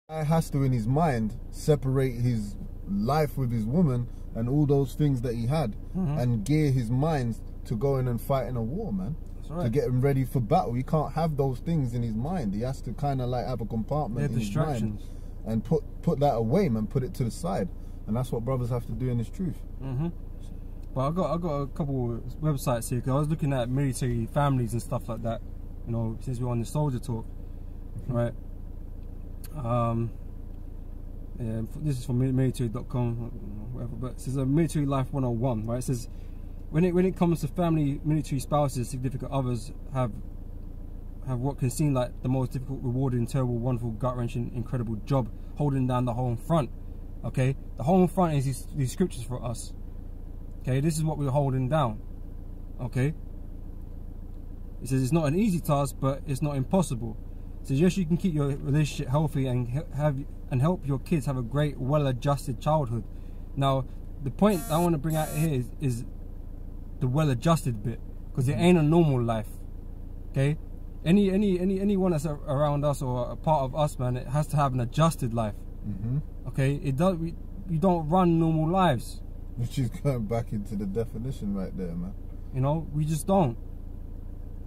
Guy has to, in his mind, separate his life with his woman and all those things that he had, and gear his mind to go in and fight in a war, man. That's right. To get him ready for battle. He can't have those things in his mind. He has to kind of like have a compartment in his mind and put that away, man. Put it to the side, and that's what brothers have to do in this truth. Well, I got a couple of websites here because I was looking at military families and stuff like that. You know, since we're on the soldier talk, right? Yeah, this is from military.com, whatever. But it says a military life 101, right? It says when it comes to family, military spouses, significant others have what can seem like the most difficult, rewarding, terrible, wonderful, gut-wrenching, incredible job holding down the home front. Okay, the home front is these scriptures for us. Okay, this is what we're holding down. Okay, it says it's not an easy task, but it's not impossible. It says yes, you can keep your relationship healthy and help your kids have a great, well-adjusted childhood. Now, the point I want to bring out here is the well-adjusted bit, because it ain't a normal life. Okay, anyone that's around us or a part of us, man, it has to have an adjusted life. Okay, it does. You don't run normal lives. Which is going back into the definition right there, man. You know, we just don't.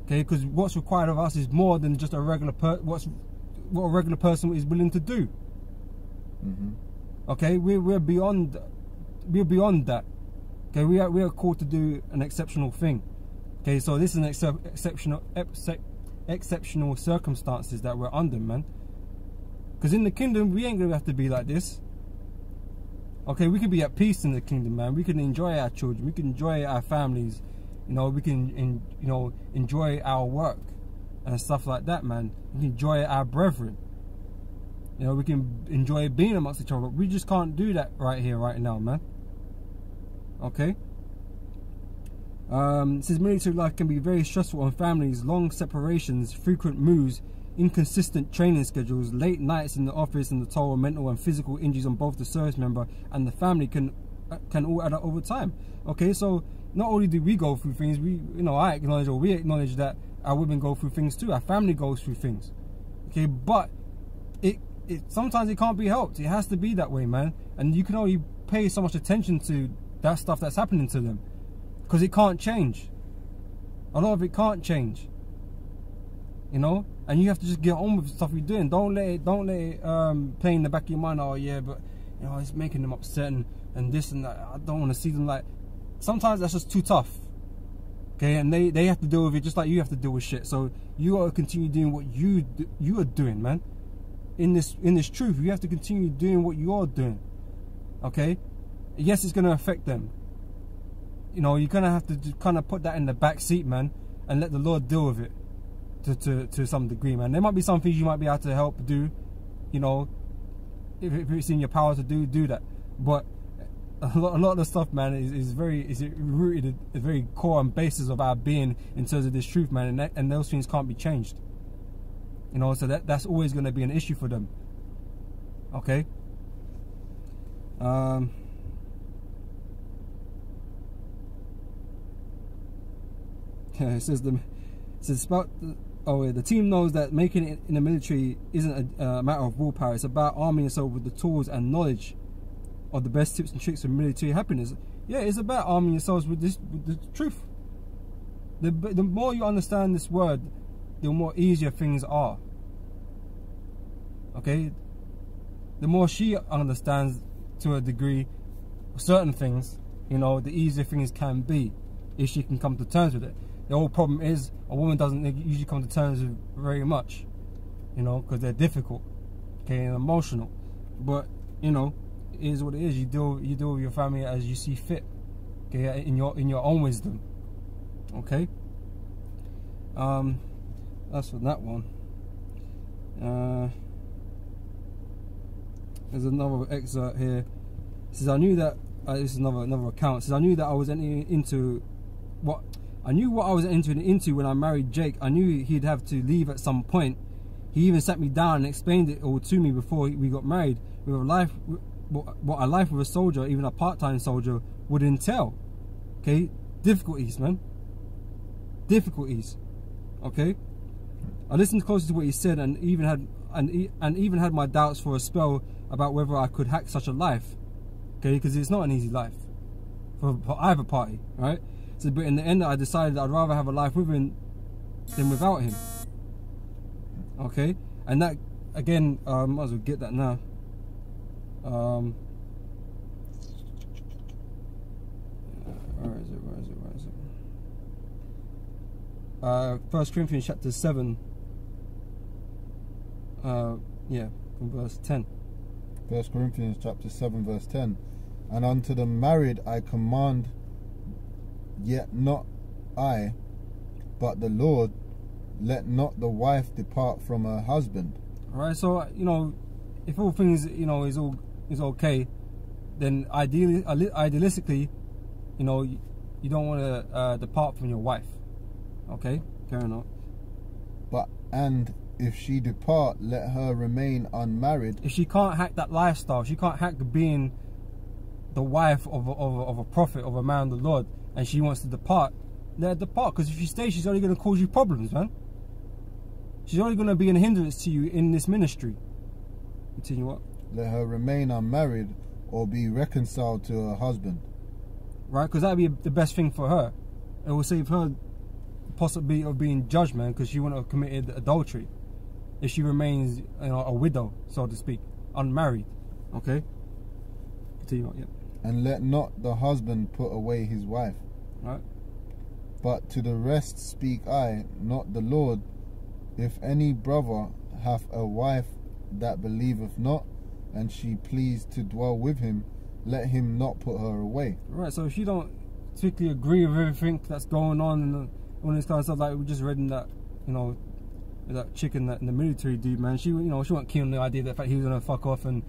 Okay, because what's required of us is more than just a regular what a regular person is willing to do. Okay, we're beyond that. Okay, we are called to do an exceptional thing. Okay, so this is an exceptional circumstances that we're under, man. Because in the kingdom, we ain't gonna have to be like this. Okay, we can be at peace in the kingdom, man. We can enjoy our children. We can enjoy our families. You know, we can, enjoy our work and stuff like that, man. We can enjoy our brethren. You know, we can enjoy being amongst each other. We just can't do that right here, right now, man. Okay. It says military life can be very stressful on families, long separations, frequent moves, inconsistent training schedules, late nights in the office, and the toll on mental and physical injuries on both the service member and the family can all add up over time. Okay, so not only do we go through things, we acknowledge that our women go through things too, our family goes through things. Okay, but it sometimes it can't be helped. It has to be that way, man. And you can only pay so much attention to that stuff that's happening to them, because it can't change. A lot of it can't change. You know, and you have to just get on with the stuff you're doing. Don't let it play in the back of your mind. Oh yeah, but you know, it's making them upset and this and that. I don't want to see them like. Sometimes that's just too tough. Okay, and they have to deal with it just like you have to deal with shit. So you got to continue doing what you are doing, man. In this truth, you have to continue doing what you are doing. Okay, yes, it's gonna affect them. You know, you're gonna have to kind of put that in the back seat, man, and let the Lord deal with it. To some degree, man. There might be some things you might be able to help do, you know, if it's in your power to do that. But a lot of the stuff, man, is rooted at the very core and basis of our being in terms of this truth, man, and those things can't be changed. You know, so that's always going to be an issue for them. Okay. It says about. Oh, yeah, the team knows that making it in the military isn't a matter of willpower. It's about arming yourself with the tools and knowledge of the best tips and tricks for military happiness. Yeah, it's about arming yourselves with the truth. The more you understand this word, the more easier things are. Okay? The more she understands, to a degree, certain things, you know, the easier things can be if she can come to terms with it. The whole problem is a woman doesn't usually come to terms with very much, you know, because they're difficult, okay, and emotional. But you know, it is what it is. You deal with your family as you see fit, okay, in your own wisdom, okay. That's for that one. There's another excerpt here. It says, I knew that this is another account. It says, I knew that I was entering into what. I knew what I was entering into when I married Jake. I knew he'd have to leave at some point. He even sat me down and explained it all to me before we got married. With a life, what a life with a soldier, even a part-time soldier, would entail. Okay, difficulties, man. Difficulties. Okay. I listened closely to what he said and even had and even had my doubts for a spell about whether I could hack such a life. Okay, because it's not an easy life for either party, right? So, but in the end, I decided I'd rather have a life with him than without him. Okay, and that again, might as well get that now. Where is it? 1 Corinthians chapter 7. Yeah, from verse 10. 1 Corinthians chapter 7 verse 10. And unto the married I command, yet not I, but the Lord, let not the wife depart from her husband. Alright, so if all things is okay, then idealistically, you don't want to depart from your wife. Okay, carrying on. And if she depart, let her remain unmarried. If she can't hack that lifestyle, she can't hack being the wife of a prophet, of a man of the Lord, and she wants to depart, let her depart. Because if she stays, she's only going to cause you problems, man. She's only going to be an hindrance to you in this ministry. Continue what? Let her remain unmarried or be reconciled to her husband. Right, because that would be the best thing for her. It will save her possibility of being judged, man, because she wouldn't have committed adultery if she remains a widow, so to speak, unmarried. Okay? Continue on, yeah. And let not the husband put away his wife. Right. But to the rest speak I, not the Lord. If any brother hath a wife that believeth not, and she please to dwell with him, let him not put her away. Right, so if you don't particularly agree with everything that's going on and all this kind of stuff, like we just read in that, that chick in the military dude, man, she wasn't keen on the idea that he was gonna fuck off and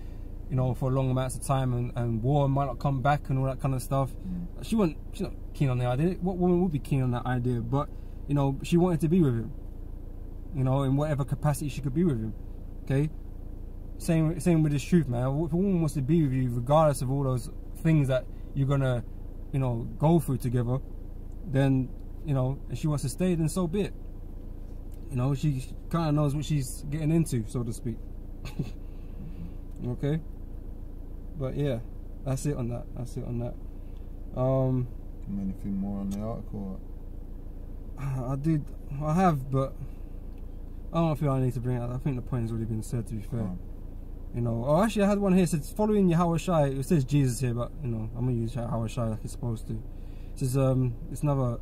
for long amounts of time and war might not come back and all that kind of stuff. She's not keen on the idea. What woman would be keen on that idea? But she wanted to be with him, in whatever capacity she could be with him. Okay, same with this truth, man. If a woman wants to be with you, regardless of all those things that you're gonna go through together, then if she wants to stay, then so be it. She kind of knows what she's getting into, so to speak. Okay, but yeah, that's it on that. Anything more on the article? I have, but I don't feel I need to bring it up. I think the point has already been said, to be fair. Oh, actually, I had one here. It says, following Yahushua. It says Jesus here, but I'm gonna use Yahushua like it's supposed to. It says it's another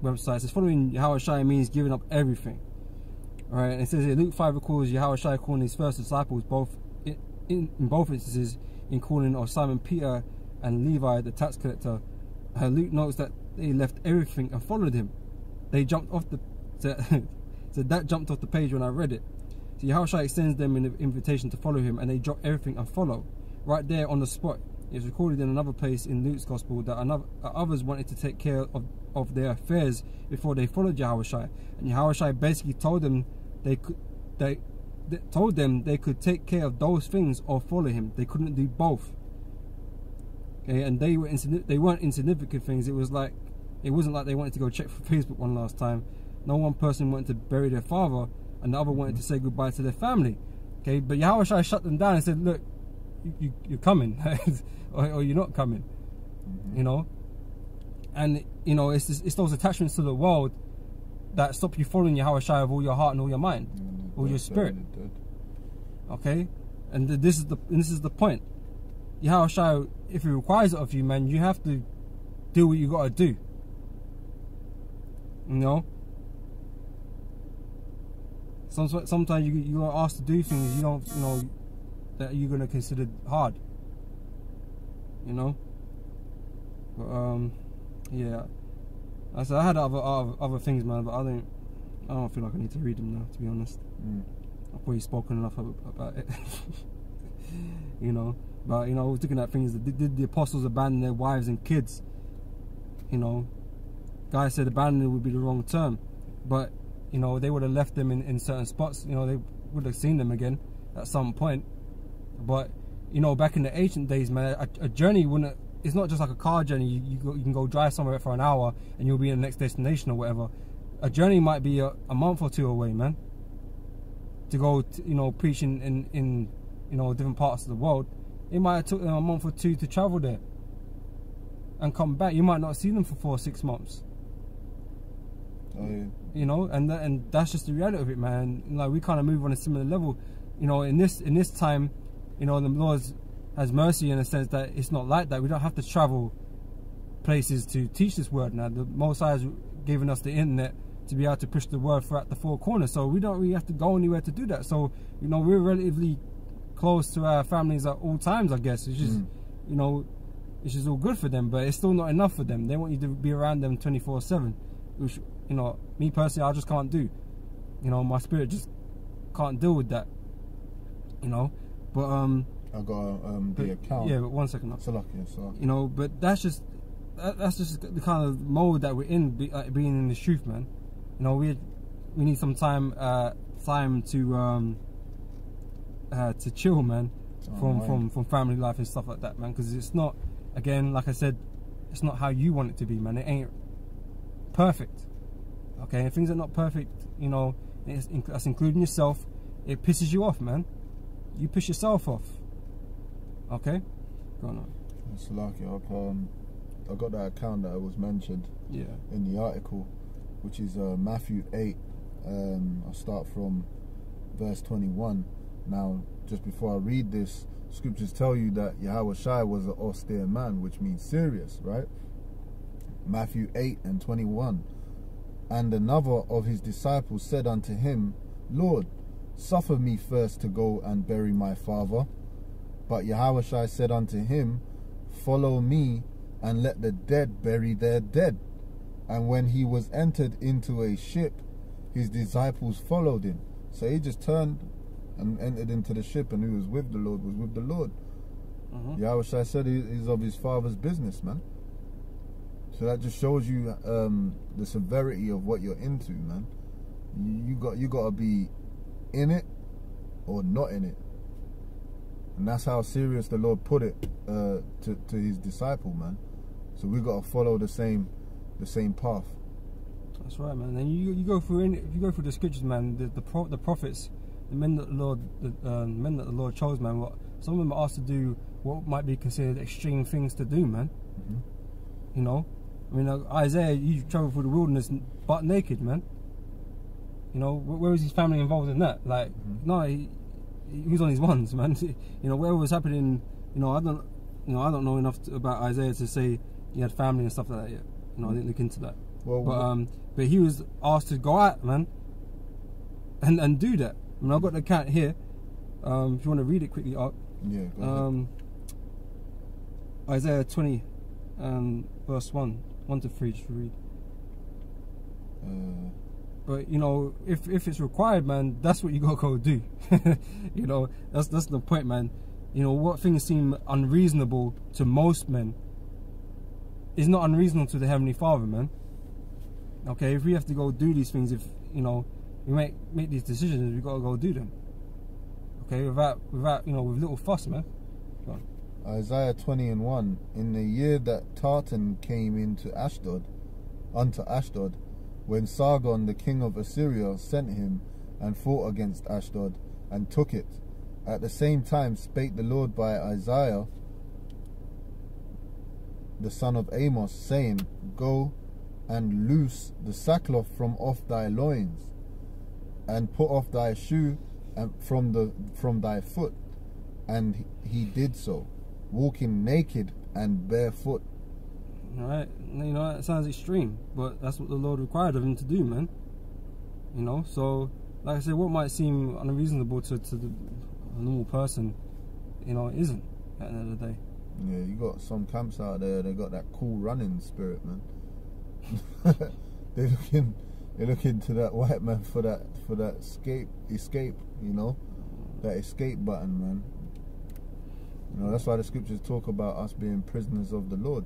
website. It says, following Yahushua means giving up everything. Alright, and it says here, Luke 5 recalls Yahushua calling his first disciples, both in both instances, in calling of Simon Peter and Levi the tax collector. Luke notes that they left everything and followed him. They jumped off the so that jumped off the page when I read it. So Yahushua extends them an invitation to follow him, and they drop everything and follow. Right there on the spot. It's recorded in another place in Luke's gospel that others wanted to take care of their affairs before they followed Yahushua, and Yahushua basically told them they could take care of those things or follow him. They couldn't do both. Okay, and they weren't insignificant things. It wasn't like they wanted to go check for Facebook one last time. No one person wanted to bury their father, and the other wanted to say goodbye to their family. Okay, but Yahushua shut them down and said, "Look, you're coming, or you're not coming." And it's those attachments to the world that stop you following Yahushua with all your heart and all your mind, all your spirit. Okay, and this is the point. Yahushua, if he requires it of you, man, you have to do what you gotta do. Sometimes you are asked to do things you don't that you're gonna consider hard. But yeah. I said I had other things, man, but I don't feel like I need to read them now, to be honest. I've probably spoken enough about it. But I was looking at things. Did the apostles abandon their wives and kids? Guys said abandoning would be the wrong term, but they would have left them in certain spots. They would have seen them again at some point. But back in the ancient days, man, a journey wouldn't. It's not just like a car journey. You can go drive somewhere for an hour and you'll be in the next destination or whatever. A journey might be a month or two away, man. to go, preaching in different parts of the world. It might have took them a month or two to travel there and come back. You might not see them for 4 or 6 months. And that's just the reality of it, man. Like, we kind of move on a similar level. In this time, the Lord has mercy in the sense that it's not like that. We don't have to travel places to teach this word now. The Most High has given us the internet to be able to push the word throughout the 4 corners. So we don't really have to go anywhere to do that. So, we're relatively close to our families at all times, I guess. It's just, it's just all good for them, but it's still not enough for them. They want you to be around them 24/7, which, me personally, I just can't do. My spirit just can't deal with that. But I got the account. Yeah, but 1 second. So. But that's just the kind of mode that we're in, being in the truth, man. We need some time to chill, man, from family life and stuff like that, man, because it's not, again, like I said, it's not how you want it to be, man. It ain't perfect, okay? And things are not perfect, that's including yourself. It pisses you off, man. You piss yourself off, okay? Go on. It's lucky. I got that account that was mentioned in the article, which is Matthew 8. I'll start from verse 21. Now, just before I read this, scriptures tell you that Yahushua was an austere man, which means serious, right? Matthew 8 and 21. And another of his disciples said unto him, Lord, suffer me first to go and bury my father. But Yahushua said unto him, Follow me, and let the dead bury their dead. And when he was entered into a ship, his disciples followed him. So he just turned and entered into the ship, and who was with the Lord was with the Lord. Yahushua said he's of his father's business, man. So that just shows you the severity of what you're into, man. You got to be in it or not in it, and that's how serious the Lord put it to his disciple, man. So we got to follow the same path. That's right, man. And you go through the scriptures, man. The prophets, the men that the Lord chose, man. Some of them are asked to do what might be considered extreme things to do, man. Isaiah, you travel through the wilderness butt naked, man. Where was his family involved in that? Like, no, he was on his ones, man. Whatever was happening, I don't know enough about Isaiah to say he had family and stuff like that yet. I didn't look into that. But he was asked to go out, man, and do that. I've got the account here. If you want to read it quickly, Art. Yeah. Go ahead. Isaiah 20, verse 1 to 3. Just read. But if it's required, man, that's what you gotta go do. That's the point, man. What things seem unreasonable to most men is not unreasonable to the Heavenly Father, man. Okay, if we have to go do these things, if we make these decisions, we gotta go do them. Okay, without with little fuss, man. Go on. Isaiah 20 and 1. In the year that Tartan came unto Ashdod, when Sargon the king of Assyria sent him and fought against Ashdod and took it, at the same time spake the Lord by Isaiah the son of Amos, saying, Go and loose the sackcloth from off thy loins, and put off thy shoe from thy foot. And he did so, walking naked and barefoot. Alright, that sounds extreme, but that's what the Lord required of him to do, man. So, like I said, what might seem unreasonable to a normal person, isn't at the end of the day. Yeah, you got some camps out there, they got that cool running spirit, man. They're looking to that white man for that escape, that escape button, man. That's why the scriptures talk about us being prisoners of the Lord.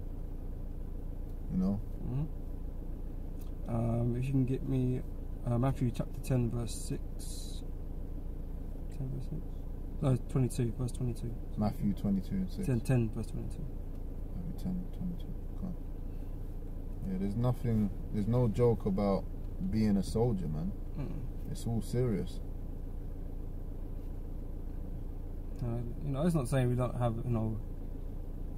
If you can get me Matthew chapter 10 verse 6. 10 verse 6? No, 22, verse 22. Matthew 22 and 6. 10 verse 22. Matthew 10, 22. Come on. Yeah, there's no joke about being a soldier, man. It's all serious. You know, it's not saying we don't have, you know,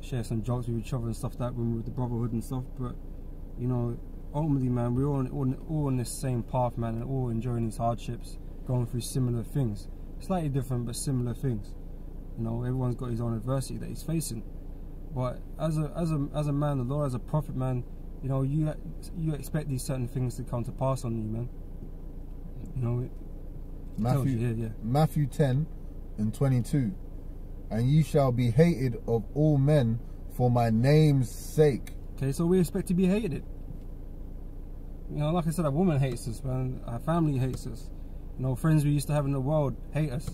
share some jokes with each other and stuff that when we're with the brotherhood and stuff, but you know, ultimately, man, we're all on this same path, man, and all enjoying these hardships, going through similar things, slightly different but similar things. You know, everyone's got his own adversity that he's facing. But as a man, the Lord, as a prophet, man, you know, you expect these certain things to come to pass on you, man. You know, Matthew 10:22, and ye shall be hated of all men for my name's sake. Okay, so we expect to be hated. You know, like I said, a woman hates us, man. Our family hates us. You know, friends we used to have in the world hate us.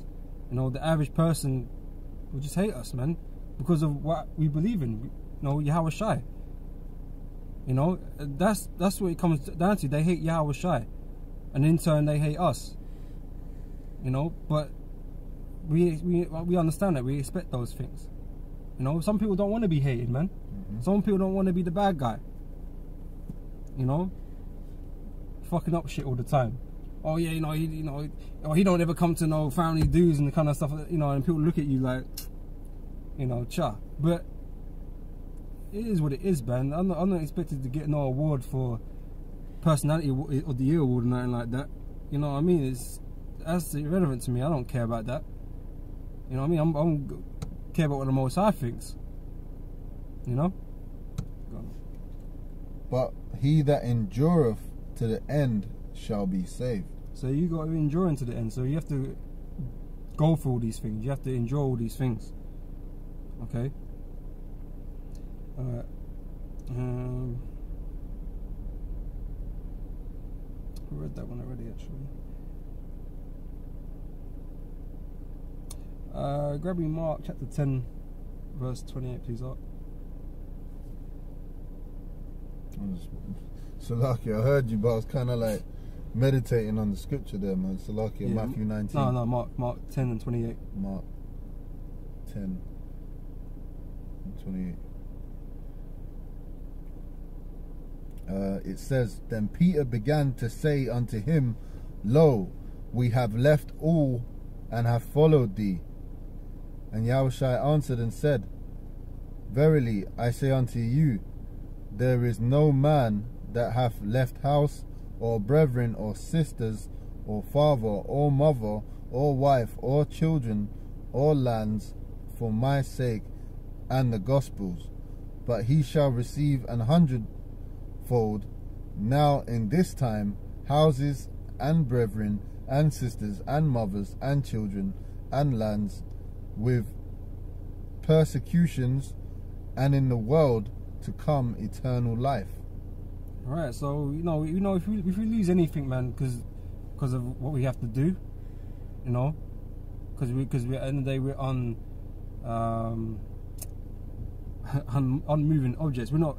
You know, the average person will just hate us, man, because of what we believe in. You know, Yahweh Shai. You know, that's what it comes down to. They hate Yahweh Shai, and in turn they hate us. You know, but we understand that. We expect those things. You know, some people don't want to be hated, man. Some people don't want to be the bad guy. You know, fucking up shit all the time. Oh yeah, he don't ever come to no family dues and the kind of stuff. You know, and people look at you like, you know, cha. But it is what it is, man. I'm not expected to get no award for personality of the year award or nothing like that. You know what I mean? That's irrelevant to me. I don't care about that. You know what I mean? I don't care about what the Most High thinks. You know? But he that endureth to the end shall be saved. So you got to endure into the end. So you have to go through all these things. You have to endure all these things. Okay? Alright. I read that one already, actually. Grab me Mark chapter 10, verse 28, please, Art. Salaki, I heard you, but I was kind of like meditating on the scripture there, man. Salaki, yeah, Matthew 19. No, Mark 10 and 28. Mark 10 and 28. It says, then Peter began to say unto him, lo, we have left all and have followed thee. And Yahushua answered and said, verily I say unto you, there is no man that hath left house, or brethren, or sisters, or father, or mother, or wife, or children, or lands, for my sake and the gospel's, but he shall receive 100-fold now in this time houses, and brethren, and sisters, and mothers, and children, and lands, with persecutions, and in the world to come eternal life. Alright, so you know if we lose anything, man, because of what we have to do, you know, because we at the end of the day we're on unmoving objects. We're not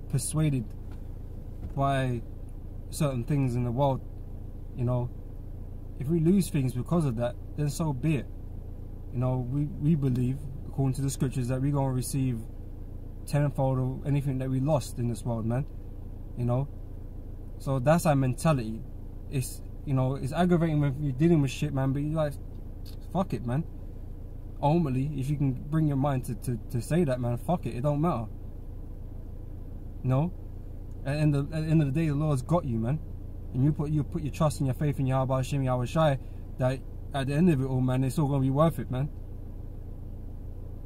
persuaded by certain things in the world. You know, if we lose things because of that, then so be it. You know, we believe, according to the scriptures, that we're going to receive tenfold of anything that we lost in this world, man. You know, so that's our mentality. It's, you know, it's aggravating when you're dealing with shit, man, but you're like, fuck it, man. Ultimately, if you can bring your mind to say that, man, fuck it, it don't matter. You know, at the end of the day, the Lord's got you, man, and you put your trust and your faith in Yahweh Hashem, Yahweh Shai, that at the end of it all, man, it's all going to be worth it, man,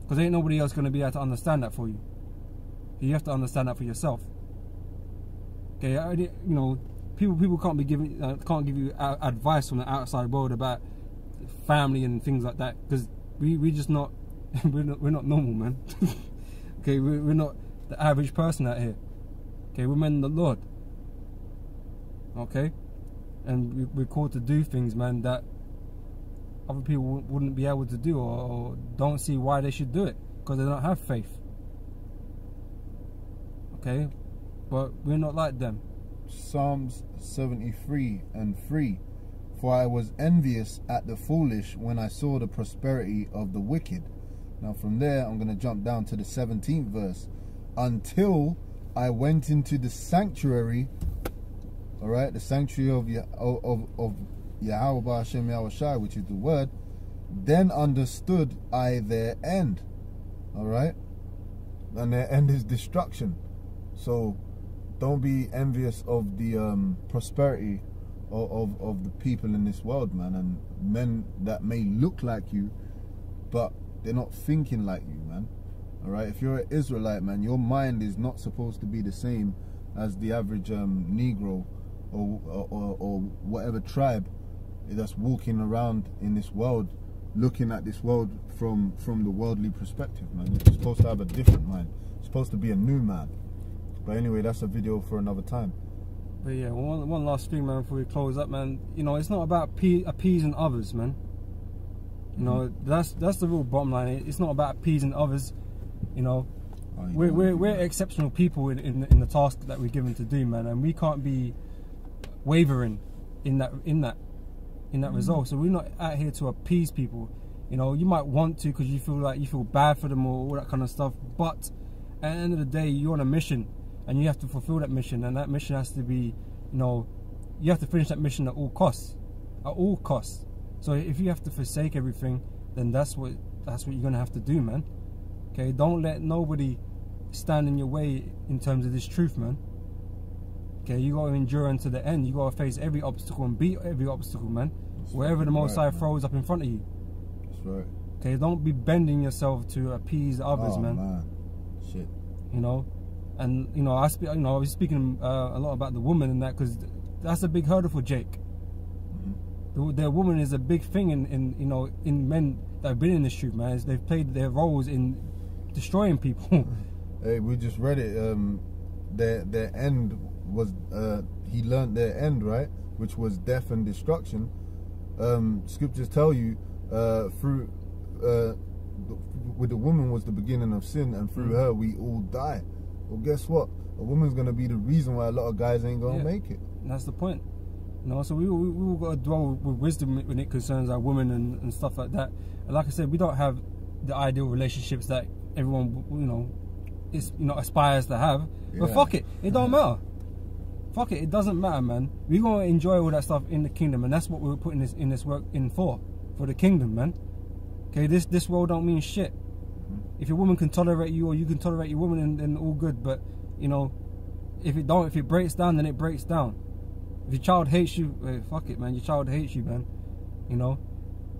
because ain't nobody else going to be able to understand that for you. You have to understand that for yourself. Okay, you know, people can't be giving can't give you advice from the outside world about family and things like that, because we just not we're not normal, man. Okay, we're not the average person out here. Okay, we're men of the Lord. Okay, and we're called to do things, man, that other people wouldn't be able to do, or don't see why they should do it, because they don't have faith. Okay, but we're not like them. Psalms 73:3. For I was envious at the foolish when I saw the prosperity of the wicked. Now from there I'm going to jump down to the 17th verse. Until I went into the sanctuary, all right, the sanctuary of Yahweh Hashem Yahweh Shai, which is the word, Then understood I their end. Alright? And their end is destruction. So don't be envious of the prosperity of the people in this world, man, and men that may look like you, but they're not thinking like you, man. Alright? If you're an Israelite, man, your mind is not supposed to be the same as the average Negro or whatever tribe that's walking around in this world, looking at this world from the worldly perspective, man. You're supposed to have a different mind. You're supposed to be a new man. But anyway, that's a video for another time. But yeah, one last thing, man, before we close up, man. You know, it's not about appeasing others, man. You know, that's the real bottom line. It's not about appeasing others. You know, we're exceptional people in the task that we're given to do, man, and we can't be wavering in that result. So we're not out here to appease people. You know, you might want to because you feel bad for them or all that kind of stuff, but at the end of the day, you're on a mission and you have to fulfill that mission, and that mission has to be, you know, you have to finish that mission at all costs. At all costs. So if you have to forsake everything, then that's what you're gonna have to do, man. Okay, don't let nobody stand in your way in terms of this truth, man. Okay, you gotta endure until the end. You gotta face every obstacle and beat every obstacle, man. That's wherever the Most High throws up in front of you. That's right. Okay, don't be bending yourself to appease others, man. Shit. You know, and you know, I was speaking a lot about the woman and that, because that's a big hurdle for Jake. The woman is a big thing in men that have been in this truth, man. They've played their roles in destroying people. Hey, we just read it. Their end was he learned their end, right, which was death and destruction. Scriptures tell you through with the woman was the beginning of sin, and through her we all die. Well, guess what? A woman's gonna be the reason why a lot of guys ain't gonna make it. And that's the point. You know, so we all got to dwell with wisdom when it concerns our women and stuff like that. And like I said, we don't have the ideal relationships that everyone, aspires to have. Yeah. But fuck it, it don't matter. Fuck it doesn't matter, man. We're gonna enjoy all that stuff in the kingdom, and that's what we're putting this work in for the kingdom, man. Okay, this world don't mean shit. If your woman can tolerate you, or you can tolerate your woman, then all good. But you know, if it breaks down, then it breaks down. If your child hates you, fuck it, man. Your child hates you, man. You know,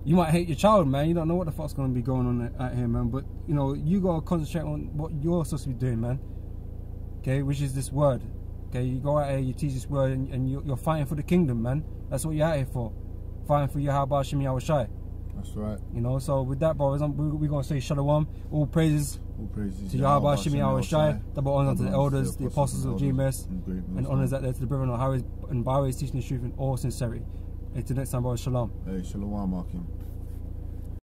you might hate your child, man. You don't know what the fuck's gonna be going on out here, man. But you know, you gotta concentrate on what you're supposed to be doing, man. Okay, which is this word. Okay, you go out here, you teach this word, and you're fighting for the kingdom, man. That's what you're out here for. Fighting for Yahweh Hashem Yahushai. That's right. You know, so with that, brothers, we're gonna say Shalom. All praises to Yahweh Hashem Yahushai. Double honor to the elders, the apostles of GMS, and honors out there to the brethren of Highways and byways teaching the truth in all sincerity. Hey, till next time, brothers. Shalom. Hey, Shalom, Markin.